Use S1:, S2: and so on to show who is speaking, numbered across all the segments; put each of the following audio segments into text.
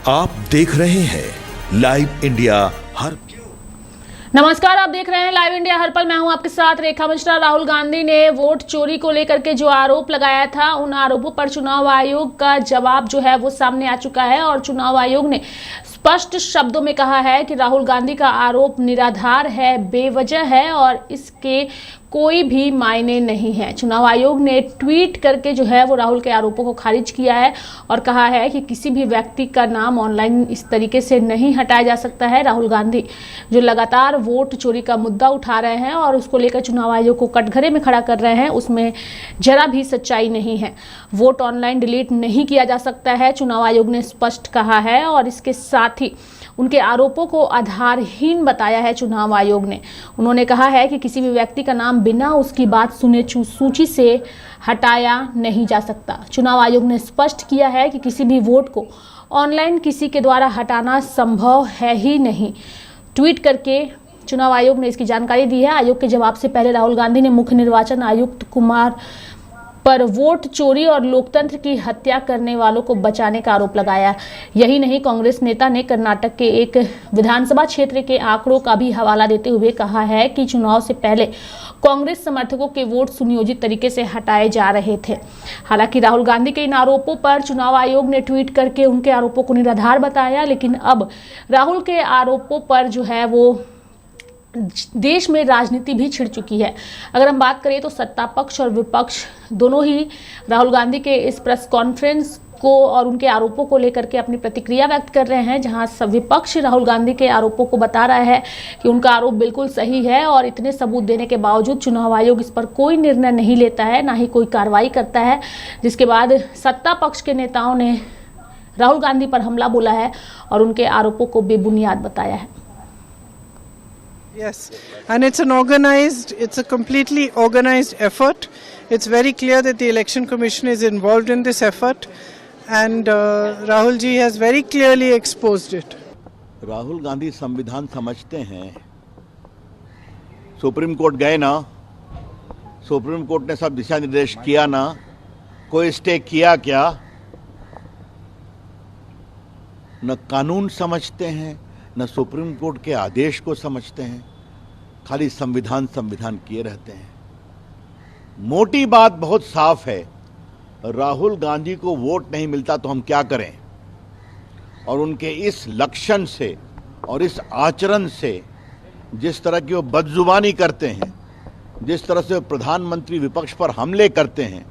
S1: आप देख रहे हैं लाइव इंडिया हर।
S2: नमस्कार, आप देख रहे हैं लाइव इंडिया हर पल। मैं हूं आपके साथ रेखा मिश्रा। राहुल गांधी ने वोट चोरी को लेकर के जो आरोप लगाया था, उन आरोपों पर चुनाव आयोग का जवाब जो है वो सामने आ चुका है और चुनाव आयोग ने स्पष्ट शब्दों में कहा है कि राहुल गांधी का आरोप निराधार है, बेवजह है और इसके कोई भी मायने नहीं है। चुनाव आयोग ने ट्वीट करके जो है वो राहुल के आरोपों को खारिज किया है और कहा है कि किसी भी व्यक्ति का नाम ऑनलाइन इस तरीके से नहीं हटाया जा सकता है। राहुल गांधी जो लगातार वोट चोरी का मुद्दा उठा रहे हैं और उसको लेकर चुनाव आयोग को कटघरे में खड़ा कर रहे हैं, उसमें जरा भी सच्चाई नहीं है। वोट ऑनलाइन डिलीट नहीं किया जा सकता है, चुनाव आयोग ने स्पष्ट कहा है और इसके साथ ही उनके आरोपों को आधारहीन बताया है चुनाव आयोग ने। उन्होंने कहा है कि किसी भी व्यक्ति का नाम बिना उसकी बात सुने सूची से हटाया नहीं जा सकता। चुनाव आयोग ने स्पष्ट किया है कि किसी भी वोट को ऑनलाइन किसी के द्वारा हटाना संभव है ही नहीं। ट्वीट करके चुनाव आयोग ने इसकी जानकारी दी है। आयोग के जवाब से पहले राहुल गांधी ने मुख्य निर्वाचन आयुक्त कुमार पर वोट चोरी और लोकतंत्र की हत्या करने वालों को बचाने का आरोप लगाया। यही नहीं, कांग्रेस नेता ने कर्नाटक के एक विधानसभा क्षेत्र के आंकड़ों का भी हवाला देते हुए कहा है कि चुनाव से पहले कांग्रेस समर्थकों के वोट सुनियोजित तरीके से हटाए जा रहे थे। हालांकि राहुल गांधी के इन आरोपों पर चुनाव आयोग ने ट्वीट करके उनके आरोपों को निराधार बताया, लेकिन अब राहुल के आरोपों पर जो है वो देश में राजनीति भी छिड़ चुकी है। अगर हम बात करें तो सत्ता पक्ष और विपक्ष दोनों ही राहुल गांधी के इस प्रेस कॉन्फ्रेंस को और उनके आरोपों को लेकर के अपनी प्रतिक्रिया व्यक्त कर रहे हैं, जहां विपक्ष राहुल गांधी के आरोपों को बता रहा है कि उनका आरोप बिल्कुल सही है और इतने सबूत देने के बावजूद चुनाव आयोग इस पर कोई निर्णय नहीं लेता है, ना ही कोई कार्रवाई करता है। जिसके बाद सत्ता पक्ष के नेताओं ने राहुल गांधी पर हमला बोला है और उनके आरोपों को बेबुनियाद बताया है।
S3: Yes, and it's a completely organized effort. It's very clear that the Election Commission is involved in this effort and Rahul ji has very clearly exposed it.
S4: Rahul Gandhi संविधान समझते हैं। सुप्रीम कोर्ट गए ना, सुप्रीम कोर्ट ने सब दिशा निर्देश किया ना, कोई स्टे किया क्या? न कानून समझते हैं, न सुप्रीम कोर्ट के आदेश को समझते हैं, खाली संविधान किए रहते हैं। मोटी बात बहुत साफ है, राहुल गांधी को वोट नहीं मिलता तो हम क्या करें? और उनके इस लक्षण से और इस आचरण से, जिस तरह की वो बदजुबानी करते हैं, जिस तरह से प्रधानमंत्री विपक्ष पर हमले करते हैं,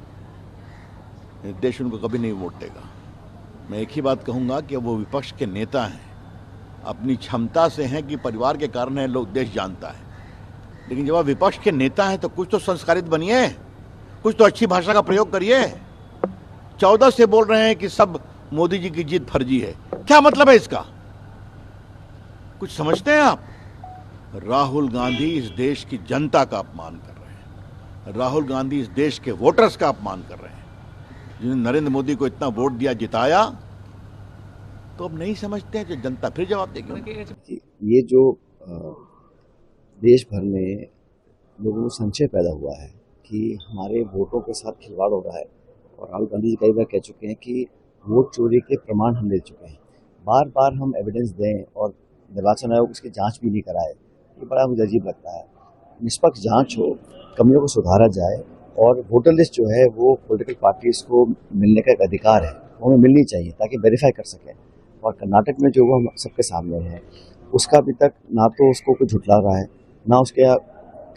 S4: देश उनको कभी नहीं वोट देगा। मैं एक ही बात कहूंगा कि वो विपक्ष के नेता हैं, अपनी क्षमता से हैं कि परिवार के कारण है, लोग देश जानता है, लेकिन जब आप विपक्ष के नेता हैं तो कुछ तो संस्कारित बनिए, कुछ तो अच्छी भाषा का प्रयोग करिए। 14 से बोल रहे हैं कि सब मोदी जी की जीत फर्जी है, क्या मतलब है इसका? कुछ समझते हैं आप? राहुल गांधी इस देश की जनता का अपमान कर रहे हैं, राहुल गांधी इस देश के वोटर्स का अपमान कर रहे हैं, जिन्होंने नरेंद्र मोदी को इतना वोट दिया, जिताया। तो अब नहीं समझते हैं, जो जनता फिर जवाब देगी।
S5: ये जो देश भर में लोगों को संशय पैदा हुआ है कि हमारे वोटों के साथ खिलवाड़ हो रहा है, और राहुल गांधी जी कई बार कह चुके हैं कि वोट चोरी के प्रमाण हम ले चुके हैं। बार बार हम एविडेंस दें और निर्वाचन आयोग इसकी जांच भी नहीं कराए, ये बड़ा मुझे अजीब लगता है। निष्पक्ष जांच हो, कमियों को सुधारा जाए, और वोटर लिस्ट जो है वो पॉलिटिकल पार्टीज को मिलने का एक अधिकार है, वो हमें मिलनी चाहिए ताकि वेरीफाई कर सकें। और कर्नाटक में जो वो हम सबके सामने है, उसका अभी तक ना तो उसको कोई झुठला रहा है, ना उसके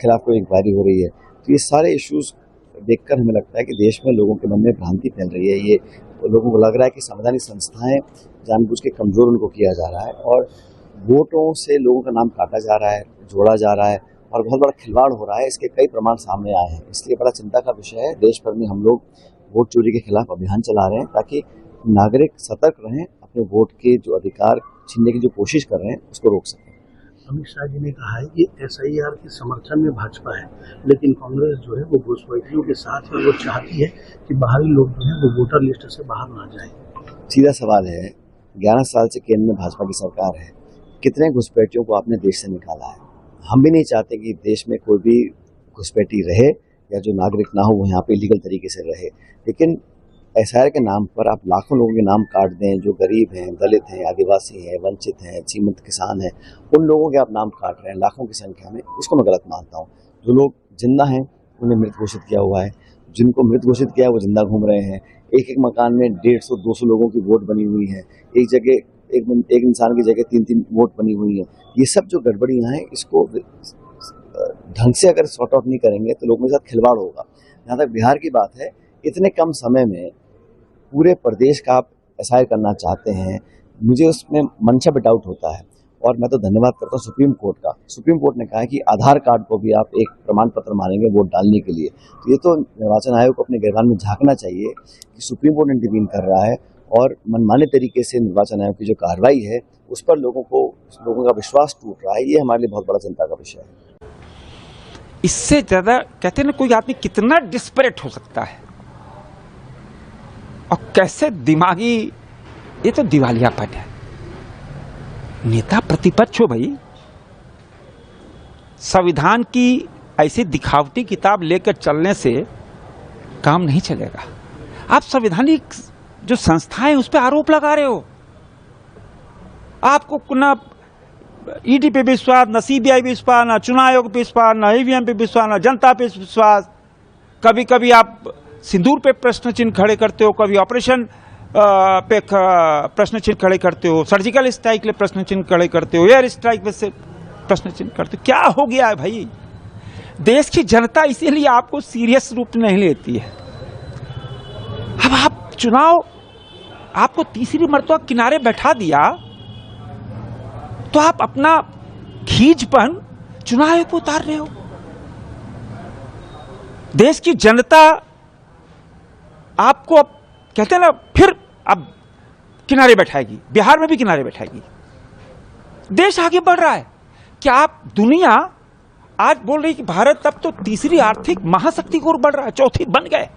S5: खिलाफ कोई इंक्वायरी हो रही है। तो ये सारे इश्यूज देखकर हमें लगता है कि देश में लोगों के मन में भ्रांति फैल रही है। ये लोगों को लग रहा है कि संवैधानिक संस्थाएं जानबूझ के कमजोर उनको किया जा रहा है, और वोटों से लोगों का नाम काटा जा रहा है, जोड़ा जा रहा है, और बहुत बड़ा खिलवाड़ हो रहा है। इसके कई प्रमाण सामने आए हैं, इसलिए बड़ा चिंता का विषय है। देश भर में हम लोग वोट चोरी के खिलाफ अभियान चला रहे हैं ताकि नागरिक सतर्क रहें, अपने वोट के जो अधिकार छीनने की जो कोशिश कर रहे हैं उसको रोक सकें।
S6: अमित शाह जी ने कहा है कि SIR के समर्थन में भाजपा है, लेकिन कांग्रेस जो है वो घुसपैठियों के साथ है, वो चाहती है कि बाहरी लोग जो है वो वोटर लिस्ट से बाहर ना जाएं।
S5: सीधा सवाल है, 11 साल से केंद्र में भाजपा की सरकार है, कितने घुसपैठियों को आपने देश से निकाला है? हम भी नहीं चाहते कि देश में कोई भी घुसपैठी रहे या जो नागरिक ना हो वो यहाँ पे इलीगल तरीके से रहे, लेकिन SIR के नाम पर आप लाखों लोगों के नाम काट दें, जो गरीब हैं, दलित हैं, आदिवासी हैं, वंचित हैं, सीमित किसान हैं, उन लोगों के आप नाम काट रहे हैं लाखों की संख्या में, इसको मैं गलत मानता हूँ। जो लोग जिंदा हैं उन्हें मृत घोषित किया हुआ है, जिनको मृत घोषित किया है वो जिंदा घूम रहे हैं। एक मकान में 150-200 लोगों की वोट बनी हुई है, एक जगह एक इंसान की जगह 3-3 वोट बनी हुई है। ये सब जो गड़बड़ियाँ हैं, इसको ढंग से अगर सॉर्ट आउट नहीं करेंगे तो लोगों के साथ खिलवाड़ होगा। जहाँ तक बिहार की बात है, इतने कम समय में पूरे प्रदेश का आप SIR करना चाहते हैं, मुझे उसमें मंशा पे डाउट होता है। और मैं तो धन्यवाद करता हूँ सुप्रीम कोर्ट का। सुप्रीम कोर्ट ने कहा है कि आधार कार्ड को भी आप एक प्रमाण पत्र मानेंगे वोट डालने के लिए। तो ये तो निर्वाचन आयोग को अपने गिरबान में झांकना चाहिए कि सुप्रीम कोर्ट इंटरवीन कर रहा है और मनमाने तरीके से निर्वाचन आयोग की जो कार्रवाई है उस पर लोगों का विश्वास टूट रहा है। ये हमारे लिए बहुत बड़ा चिंता का विषय है।
S7: इससे ज्यादा कहते हैं ना, कोई आदमी कितना डिस्परेट हो सकता है और कैसे दिमागी, ये तो दिवालियापन है। नेता प्रतिपक्ष हो भाई, संविधान की ऐसी दिखावटी किताब लेकर चलने से काम नहीं चलेगा। आप संवैधानिक जो संस्थाएं उस पर आरोप लगा रहे हो। आपको ना ईडी पे विश्वास, न CBI पे विश्वास, न चुनाव आयोग पे विश्वास, न EVM पे विश्वास, न जनता पे विश्वास। कभी कभी आप सिंदूर पे प्रश्न चिन्ह खड़े करते हो, कभी ऑपरेशन पे प्रश्न चिन्ह खड़े करते हो, सर्जिकल स्ट्राइक ले प्रश्न चिन्ह खड़े करते हो, एयर स्ट्राइक पे से प्रश्न चिन्ह करते हो। क्या हो गया है भाई? देश की जनता इसीलिए आपको सीरियस रूप नहीं लेती है। अब आप चुनाव, आपको तीसरी मर्तबा किनारे बैठा दिया तो आप अपना खींचपन चुनाव आयोग पर उतार रहे हो। देश की जनता आपको अब कहते हैं ना, फिर अब किनारे बैठाएगी, बिहार में भी किनारे बैठाएगी। देश आगे बढ़ रहा है। क्या आप, दुनिया आज बोल रही कि भारत अब तो तीसरी आर्थिक महाशक्ति की ओर बढ़ रहा है, चौथी बन गए।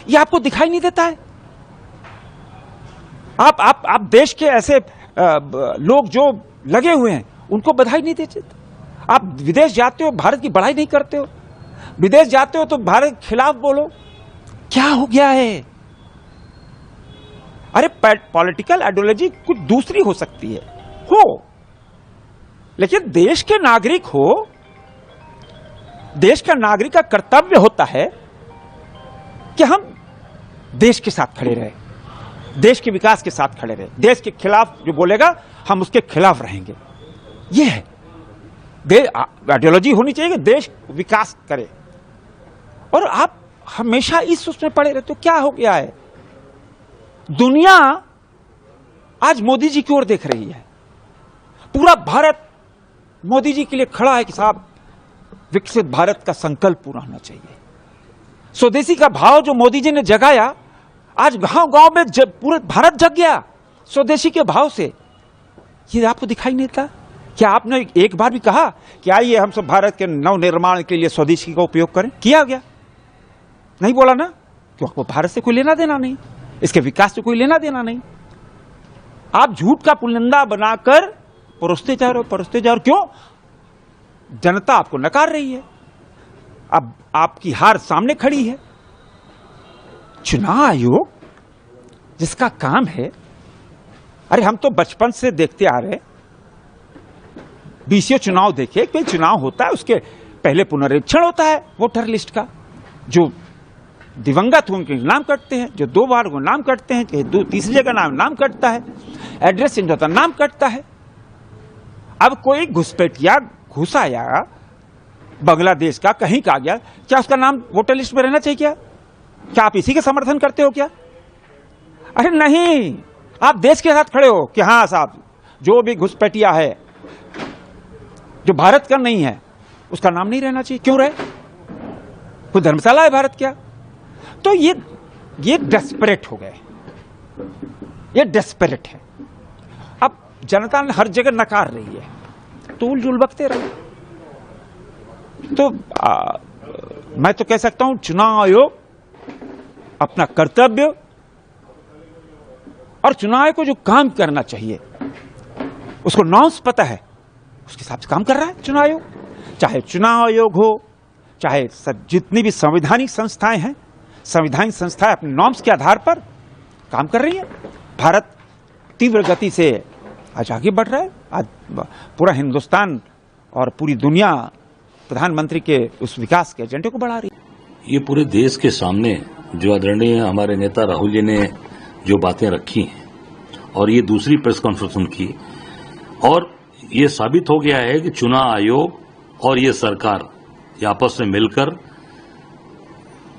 S7: ये आपको दिखाई नहीं देता है? आप देश के ऐसे लोग जो लगे हुए हैं उनको बधाई नहीं देते। आप विदेश जाते हो, भारत की बड़ाई नहीं करते हो। विदेश जाते हो तो भारत के खिलाफ बोलो। क्या हो गया है? अरे पॉलिटिकल आइडियोलॉजी कुछ दूसरी हो सकती है, लेकिन देश के नागरिक हो, देश का नागरिक का कर्तव्य होता है कि हम देश के साथ खड़े रहे, देश के विकास के साथ खड़े रहे। देश के खिलाफ जो बोलेगा हम उसके खिलाफ रहेंगे। यह है आइडियोलॉजी होनी चाहिए कि देश विकास करे। और आप हमेशा इस उसमें पड़े रहते हो। क्या हो गया है? दुनिया आज मोदी जी की ओर देख रही है। पूरा भारत मोदी जी के लिए खड़ा है कि साहब विकसित भारत का संकल्प पूरा होना चाहिए। स्वदेशी का भाव जो मोदी जी ने जगाया, आज गांव-गांव में पूरा भारत जग गया स्वदेशी के भाव से। ये आपको दिखाई नहीं देता? क्या आपने एक बार भी कहा कि आइए हम सब भारत के नवनिर्माण के लिए स्वदेशी का उपयोग करें? किया गया? नहीं बोला ना, क्यों? आपको भारत से कोई लेना देना नहीं, इसके विकास से कोई लेना देना नहीं। आप झूठ का पुलिंदा बनाकर परोसते जा रहे हो। क्यों? जनता आपको नकार रही है। अब आपकी हार सामने खड़ी है। चुनाव आयोग जिसका काम है, अरे हम तो बचपन से देखते आ रहे, 20 चुनाव देखे। कोई चुनाव होता है उसके पहले पुनरीक्षण होता है वोटर लिस्ट का। जो दिवंगत हो उनके नाम कटते हैं, जो 2 बार को नाम कटते हैं, चाहे तीसरी जगह नाम कटता है, एड्रेस चेंज होता, नाम कटता है। अब कोई घुसपैठिया घुस आया बांग्लादेश का, कहीं का आ गया, क्या उसका नाम वोटर लिस्ट में रहना चाहिए? क्या आप इसी के समर्थन करते हो क्या? अरे नहीं, आप देश के साथ खड़े हो कि हाँ साहब, जो भी घुसपैठिया है जो भारत का नहीं है उसका नाम नहीं रहना चाहिए। क्यों रहे? कोई धर्मशाला है भारत क्या? तो ये डेस्परेट हो गए, ये डेस्परेट है। अब जनता ने हर जगह नकार रही है, तूल जुल बकते रहे। तो मैं तो कह सकता हूं चुनाव आयोग अपना कर्तव्य और चुनाव आयोग को जो काम करना चाहिए उसको नॉर्म्स पता है, उसके हिसाब से काम कर रहा है चुनाव आयोग। चाहे चुनाव आयोग हो, चाहे जितनी भी संवैधानिक संस्थाएं हैं, संवैधानिक संस्थाएं अपने नॉर्म्स के आधार पर काम कर रही है। भारत तीव्र गति से आज आगे बढ़ रहा है। आज पूरा हिंदुस्तान और पूरी दुनिया प्रधानमंत्री के उस विकास के एजेंडे को बढ़ा रही है।
S8: ये पूरे देश के सामने जो आदरणीय हमारे नेता राहुल जी ने जो बातें रखी हैं और ये दूसरी प्रेस कॉन्फ्रेंस उनकी, और ये साबित हो गया है कि चुनाव आयोग और ये सरकार ये आपस में मिलकर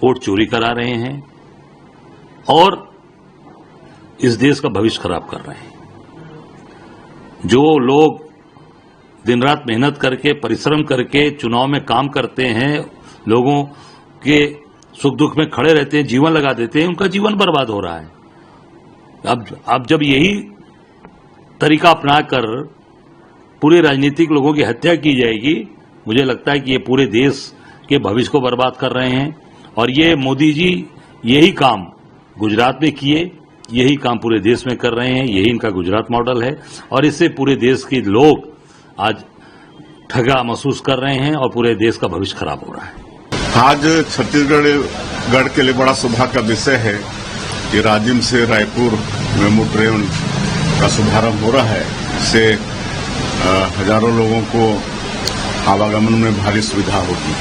S8: वोट चोरी करा रहे हैं और इस देश का भविष्य खराब कर रहे हैं। जो लोग दिन रात मेहनत करके परिश्रम करके चुनाव में काम करते हैं, लोगों के सुख दुख में खड़े रहते हैं, जीवन लगा देते हैं, उनका जीवन बर्बाद हो रहा है। अब जब यही तरीका अपनाकर पूरे राजनीतिक लोगों की हत्या की जाएगी, मुझे लगता है कि ये पूरे देश के भविष्य को बर्बाद कर रहे हैं। और ये मोदी जी यही काम गुजरात में किए, यही काम पूरे देश में कर रहे हैं, यही इनका गुजरात मॉडल है और इससे पूरे देश के लोग आज ठगा महसूस कर रहे हैं और पूरे देश का भविष्य खराब हो रहा है।
S9: आज छत्तीसगढ़ के लिए बड़ा सौभाग्य का विषय है कि राजिम से रायपुर मेमू ट्रेन का शुभारंभ हो रहा है। इससे हजारों लोगों को आवागमन में भारी सुविधा होगी।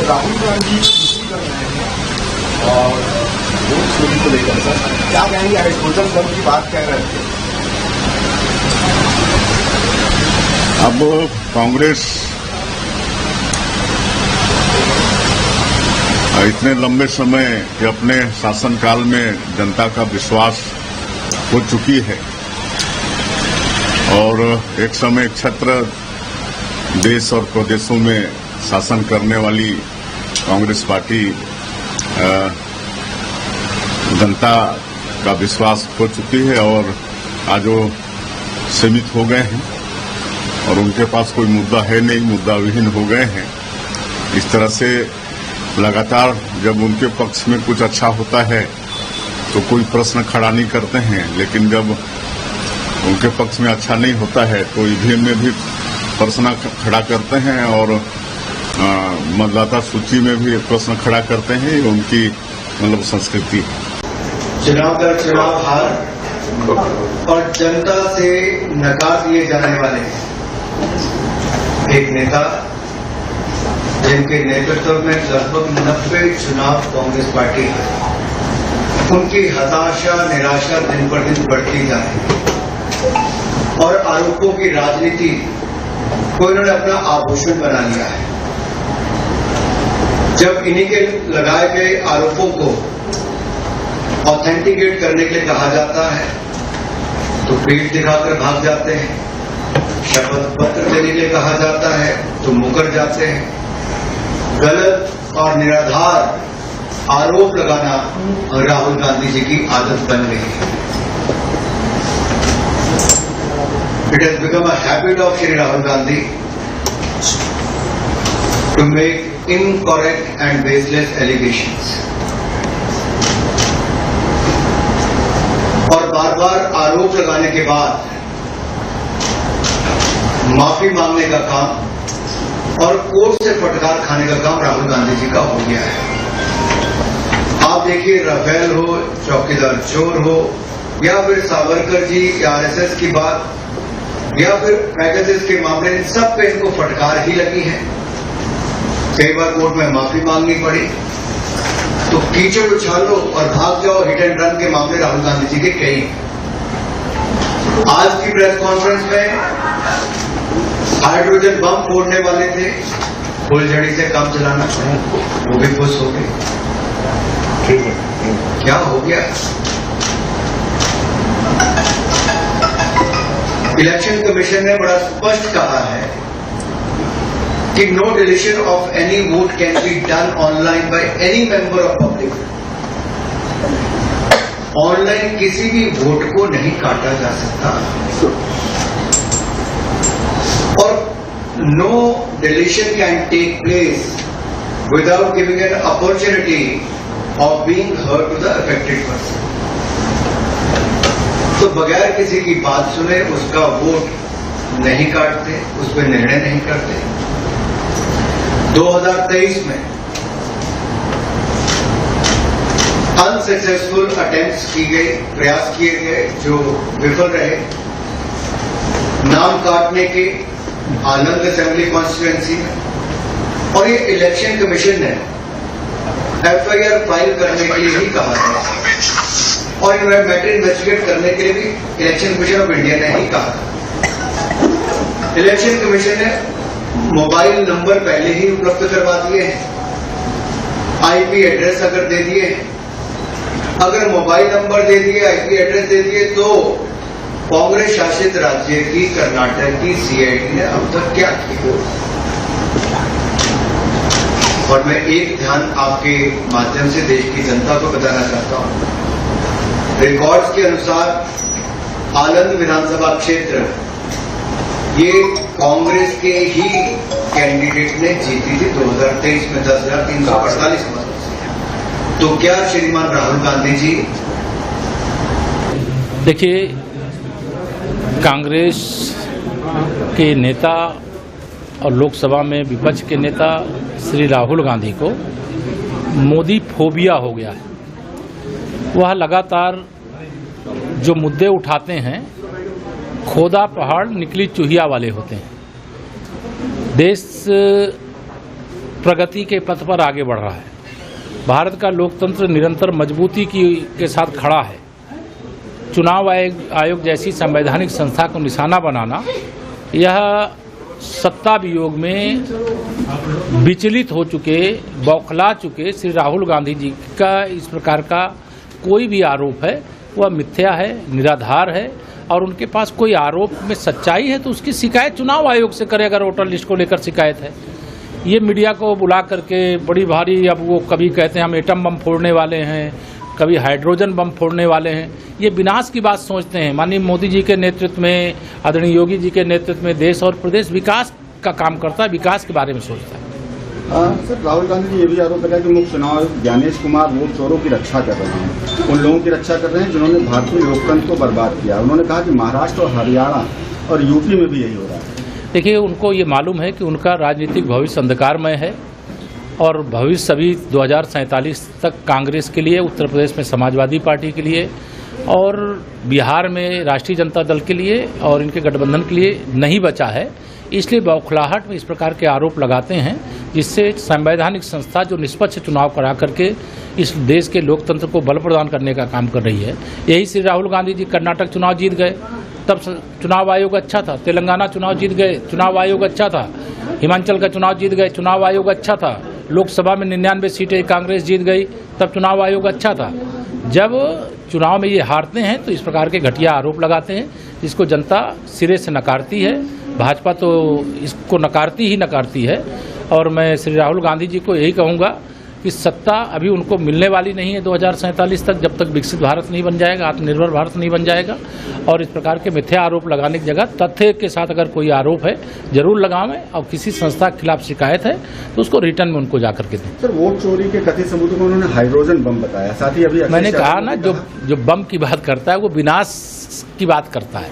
S10: राहुल गांधी कर रहे हैं और वोट चोरी को लेकर सर क्या कहेंगे? हाइड्रोजन बम की बात कह रहे थे।
S9: अब कांग्रेस इतने लंबे समय के अपने शासनकाल में जनता का विश्वास हो चुकी है और एक समय छत्र देश और प्रदेशों में शासन करने वाली कांग्रेस पार्टी जनता का विश्वास खो चुकी है और आज वो सीमित हो गए हैं और उनके पास कोई मुद्दा है नहीं, मुद्दा विहीन हो गए हैं। इस तरह से लगातार जब उनके पक्ष में कुछ अच्छा होता है तो कोई प्रश्न खड़ा नहीं करते हैं, लेकिन जब उनके पक्ष में अच्छा नहीं होता है तो ईवीएम में भी प्रश्न खड़ा करते हैं और मतदाता सूची में भी प्रश्न खड़ा करते हैं। उनकी मतलब संस्कृति है।
S10: चुनाव दर चुनाव हार और जनता से नकार दिए जाने वाले एक नेता जिनके नेतृत्व में लगभग 90 चुनाव कांग्रेस पार्टी है, उनकी हताशा निराशा दिन पर दिन बढ़ती जा रही है और आरोपों की राजनीति को इन्होंने अपना आभूषण बना लिया है। जब इन्हीं के लगाए गए आरोपों को ऑथेंटिकेट करने के लिए कहा जाता है तो पीठ दिखाकर भाग जाते हैं, शपथ पत्र देने के लिए कहा जाता है तो मुकर जाते हैं। गलत और निराधार आरोप लगाना राहुल गांधी जी की आदत बन गई है। It has become a habit of Shri Rahul Gandhi to make incorrect and baseless allegations. और बार बार आरोप लगाने के बाद माफी मांगने का काम और कोर्ट से फटकार खाने का काम राहुल गांधी जी का हो गया है। आप देखिए, राफेल हो, चौकीदार चोर हो, या फिर सावरकर जी या आरएसएस की बात, या फिर पैकेजेस के मामले, इन सब पे इनको फटकार ही लगी है। कई बार कोर्ट में माफी मांगनी पड़ी तो कीचड़ उछालो और भाग जाओ, हिट एंड रन के मामले राहुल गांधी जी के कई। आज की प्रेस कॉन्फ्रेंस में हाइड्रोजन बम फोड़ने वाले थे, फुलझड़ी से काम चलाना पड़ा, वो भी खुश हो गए। क्या हो गया? इलेक्शन कमीशन ने बड़ा स्पष्ट कहा है कि no deletion of any vote can be done online by any member of public. Online किसी भी वोट को नहीं काटा जा सकता और no deletion can take place without giving an opportunity of being heard to the affected person. तो बगैर किसी की बात सुने उसका वोट नहीं काटते, उस पर निर्णय नहीं करते। 2023 में अनसक्सेसफुल अटेम्प्ट्स की गई, प्रयास किए गए जो विफल रहे, नाम काटने के आनंद असेंबली कॉन्स्टिट्यूएंसी में, और ये इलेक्शन कमीशन ने एफआईआर फाइल करने के लिए ही कहा था और मैटर इन्वेस्टिगेट करने के लिए भी इलेक्शन कमीशन ऑफ इंडिया ने ही कहा था। इलेक्शन कमीशन ने मोबाइल नंबर पहले ही उपलब्ध करवा दिए हैं, आईपी एड्रेस अगर दे दिए, अगर मोबाइल नंबर दे दिए, आईपी एड्रेस दे दिए, तो कांग्रेस शासित राज्य की कर्नाटक की सीआईडी ने अब तक क्या किया। और मैं एक ध्यान आपके माध्यम से देश की जनता को बताना चाहता हूं, रिकॉर्ड्स के अनुसार आनंद विधानसभा क्षेत्र ये कांग्रेस के ही कैंडिडेट ने जीती थी 2023 में 10,348 मतों से। तो क्या श्रीमान राहुल गांधी जी,
S11: देखिए, कांग्रेस के नेता और लोकसभा में विपक्ष के नेता श्री राहुल गांधी को मोदी फोबिया हो गया है। वह लगातार जो मुद्दे उठाते हैं खोदा पहाड़ निकली चूहिया वाले होते हैं। देश प्रगति के पथ पर आगे बढ़ रहा है, भारत का लोकतंत्र निरंतर मजबूती के साथ खड़ा है। चुनाव आयोग जैसी संवैधानिक संस्था को निशाना बनाना, यह सत्ता वियोग में विचलित हो चुके, बौखला चुके श्री राहुल गांधी जी का इस प्रकार का कोई भी आरोप है वह मिथ्या है, निराधार है, और उनके पास कोई आरोप में सच्चाई है तो उसकी शिकायत चुनाव आयोग से करे। अगर वोटर लिस्ट को लेकर शिकायत है, ये मीडिया को बुला करके बड़ी भारी, अब वो कभी कहते हैं हम एटम बम फोड़ने वाले हैं, कभी हाइड्रोजन बम फोड़ने वाले हैं, ये विनाश की बात सोचते हैं। माननीय मोदी जी के नेतृत्व में, आदरणीय योगी जी के नेतृत्व में देश और प्रदेश विकास का काम करता है, विकास के बारे में सोचता है।
S12: सर, राहुल गांधी जी ये भी आरोप लगाया कि मुख्य चुनाव आयुक्त ज्ञानेश कुमार वोट चोरों की रक्षा कर रहे हैं, उन लोगों की रक्षा कर रहे हैं जिन्होंने भारतीय लोकतंत्र को बर्बाद किया। उन्होंने कहा कि महाराष्ट्र और हरियाणा और यूपी में भी यही हो रहा है।
S11: देखिए, उनको ये मालूम है कि उनका राजनीतिक भविष्य अंधकारमय है और भविष्य अभी 2047 तक कांग्रेस के लिए, उत्तर प्रदेश में समाजवादी पार्टी के लिए और बिहार में राष्ट्रीय जनता दल के लिए और इनके गठबंधन के लिए नहीं बचा है। इसलिए बौखलाहट में इस प्रकार के आरोप लगाते हैं, जिससे संवैधानिक संस्था जो निष्पक्ष चुनाव करा करके इस देश के लोकतंत्र को बल प्रदान करने का काम कर रही है। यही श्री राहुल गांधी जी कर्नाटक चुनाव जीत गए, तब चुनाव आयोग अच्छा था। तेलंगाना चुनाव जीत गए, चुनाव आयोग अच्छा था। हिमाचल का चुनाव जीत गए, चुनाव आयोग अच्छा था। लोकसभा में 99 सीटें कांग्रेस जीत गई, तब चुनाव आयोग अच्छा था। जब चुनाव में ये हारते हैं तो इस प्रकार के घटिया आरोप लगाते हैं, जिसको जनता सिरे से नकारती है। भाजपा तो इसको नकारती ही नकारती है। और मैं श्री राहुल गांधी जी को यही कहूँगा कि सत्ता अभी उनको मिलने वाली नहीं है 2047 तक, जब तक विकसित भारत नहीं बन जाएगा, आत्मनिर्भर भारत नहीं बन जाएगा। और इस प्रकार के मिथ्या आरोप लगाने की जगह तथ्य के साथ अगर कोई आरोप है जरूर लगावें, और किसी संस्था के खिलाफ शिकायत है तो उसको रिटर्न में उनको जाकर के दें।
S12: सर, वोट चोरी के कथित सबूतों को उन्होंने हाइड्रोजन बम बताया। साथ ही अभी
S11: मैंने कहा ना, जो बम की बात करता है वो विनाश की बात करता है,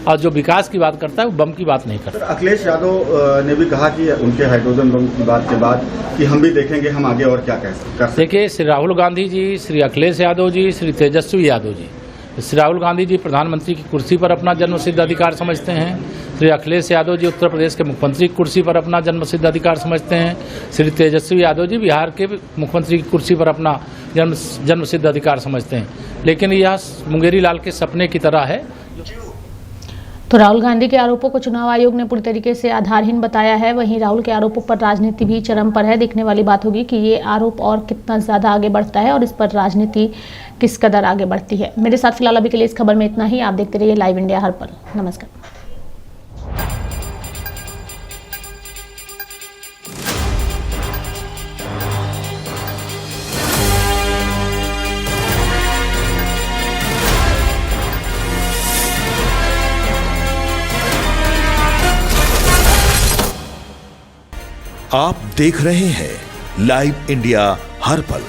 S11: और जो विकास की बात करता है वो बम की बात नहीं करता।
S12: अखिलेश यादव ने भी कहा कि उनके हाइड्रोजन बम की बात के बाद कि हम भी देखेंगे हम आगे और क्या कर सकते।
S11: देखिए, श्री राहुल गांधी जी, श्री अखिलेश यादव जी, श्री तेजस्वी यादव जी, श्री राहुल गांधी जी प्रधानमंत्री की कुर्सी पर अपना जन्मसिद्ध अधिकार समझते हैं। श्री अखिलेश यादव जी उत्तर प्रदेश के मुख्यमंत्री की कुर्सी पर अपना जन्मसिद्ध अधिकार समझते हैं। श्री तेजस्वी यादव जी बिहार के मुख्यमंत्री की कुर्सी पर अपना जन्मसिद्ध अधिकार समझते हैं। लेकिन यह मुंगेरी लाल के सपने की तरह है।
S2: तो राहुल गांधी के आरोपों को चुनाव आयोग ने पूरी तरीके से आधारहीन बताया है। वहीं राहुल के आरोपों पर राजनीति भी चरम पर है। देखने वाली बात होगी कि ये आरोप और कितना ज़्यादा आगे बढ़ता है और इस पर राजनीति किस कदर आगे बढ़ती है। मेरे साथ फिलहाल अभी के लिए इस खबर में इतना ही। आप देखते रहिए लाइव इंडिया हर पल। नमस्कार।
S1: आप देख रहे हैं लाइव इंडिया हर पल।